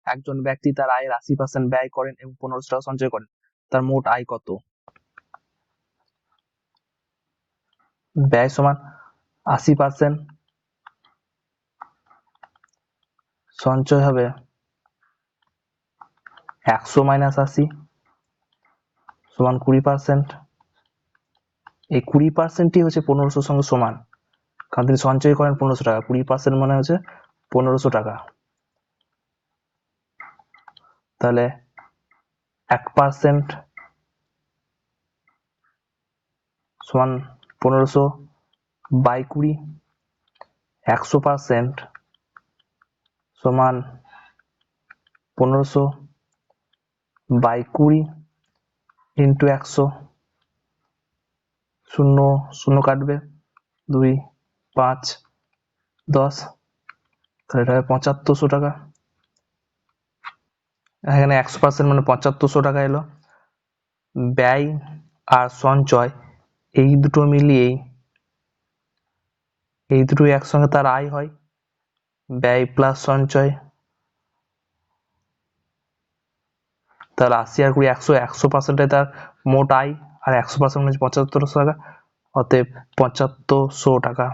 একজন ব্যক্তি তার আয়ের 80% ব্যয় করেন এবং 1500 টাকা সঞ্চয় করেন, তার মোট আয় কত? ব্যয় সমান 80%, সঞ্চয় হবে 100 - 80 সমান 20%। এই 20%ই হচ্ছে 1500 সঙ্গে সমান, কারণ তিনি সঞ্চয় করেন 1500 টাকা, 20% মানে হচ্ছে 1500 টাকা। তাহলে 1% সমান 1500 বাই 20, 100% সমান 1500 বাই 20 ইন্টু 100, শূন্য শূন্য কাটবে, 2, 5, 10, তাহলে এটা হবে 7500 টাকা। এখানে 100% মানে 7500 টাকা এলো। ব্যয় আর সঞ্চয় এই দুটো মিলিয়েই, এই দুটো একসঙ্গে তার আয় হয়, ব্যয় প্লাস সঞ্চয়। তাহলে 80 আর 20 100, 100% তার মোট আয়, আর 100% হচ্ছে 7500 টাকা, অতএব 7500 টাকা।